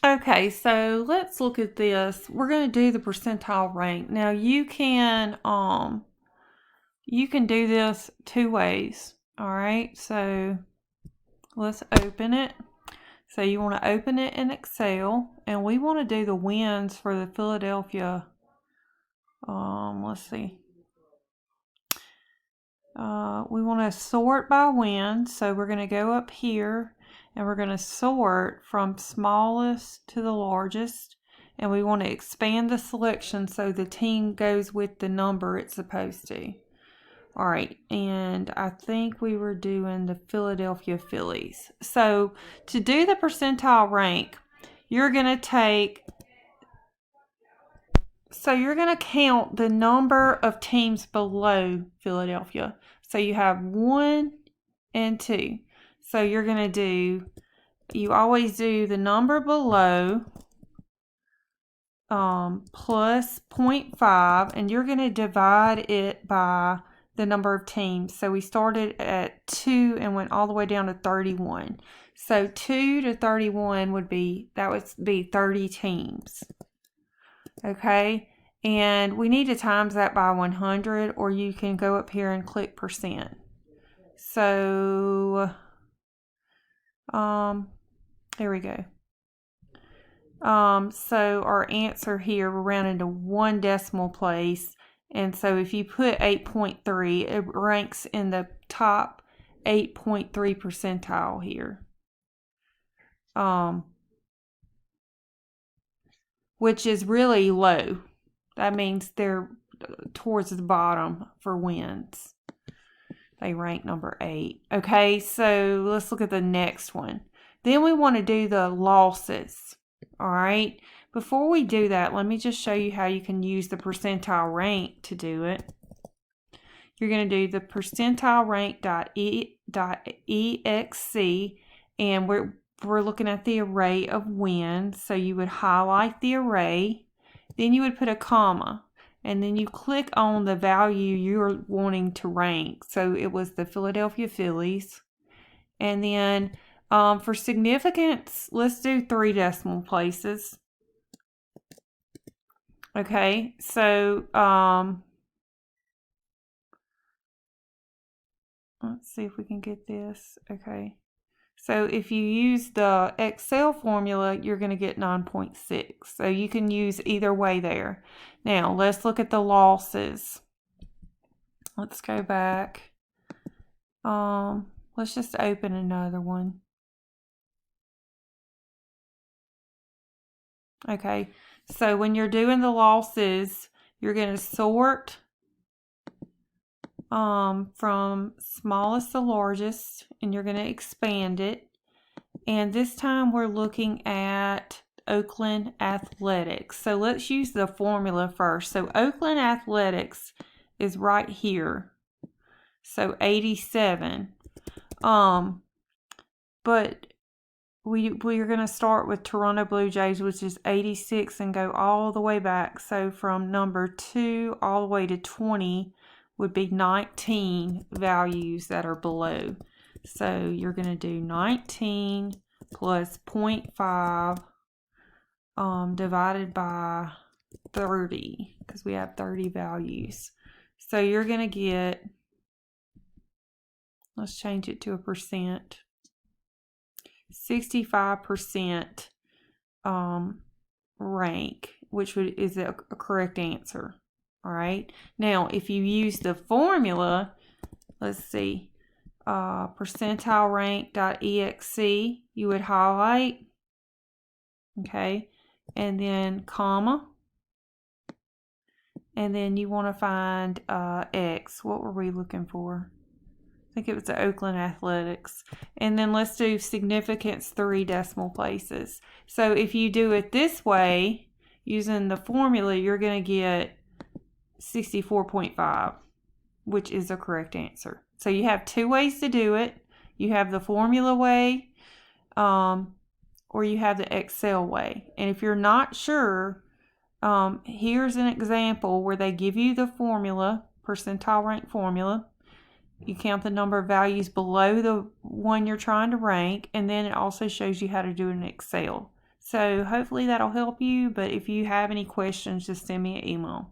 Okay, so let's look at this. We're going to do the percentile rank. Now you can do this two ways. All right, so let's open it. So you want to open it in Excel, and we want to do the wins for the Philadelphia. Let's see. We want to sort by win, so we're going to go up here and we're going to sort from smallest to the largest, and we want to expand the selection so the team goes with the number it's supposed to. All right, and I think we were doing the Philadelphia Phillies. So to do the percentile rank, you're going to count the number of teams below Philadelphia. So you have 1 and 2. So you're going to you always do the number below plus 0.5, and you're going to divide it by the number of teams. So we started at 2 and went all the way down to 31. So 2 to 31 would be 30 teams. Okay, and we need to times that by 100, or you can go up here and click percent. So there we go. So our answer here, we're rounding to 1 decimal place. And so if you put 8.3, it ranks in the top 8.3 percentile here. Which is really low. That means they're towards the bottom for wins. They rank number 8. Okay, so let's look at the next one. Then we want to do the losses. All right. Before we do that, let me just show you how you can use the percentile rank to do it. You're going to do the percentile rank.exe, and we're looking at the array of wins. So you would highlight the array, then you would put a comma, and then you click on the value you're wanting to rank. So it was the Philadelphia Phillies. And then for significance, let's do 3 decimal places. Okay, so let's see if we can get this. Okay, so if you use the Excel formula, you're going to get 9.6. So you can use either way there. Now, let's look at the losses. Let's go back. Let's just open another one. Okay, so when you're doing the losses, you're going to sort from smallest to largest, and you're going to expand it. And this time we're looking at Oakland Athletics. So let's use the formula first. So Oakland Athletics is right here. So 87. But we are going to start with Toronto Blue Jays, which is 86, and go all the way back. So from number 2 all the way to 20 would be 19 values that are below. So you're going to do 19 plus 0.5 divided by 30, because we have 30 values. So you're going to get, let's change it to a percent, 65% rank, which is a correct answer. All right. Now, if you use the formula, let's see, percentile rank.exe, you would highlight, okay, and then comma, and then you want to find X. What were we looking for? I think it was the Oakland Athletics. And then let's do significance 3 decimal places. So if you do it this way, using the formula, you're going to get 64.5, which is the correct answer. So you have 2 ways to do it. You have the formula way, or you have the Excel way. And if you're not sure, here's an example where they give you the formula, percentile rank formula. You count the number of values below the one you're trying to rank, and then it also shows you how to do it in Excel. So hopefully that'll help you, but if you have any questions, just send me an email.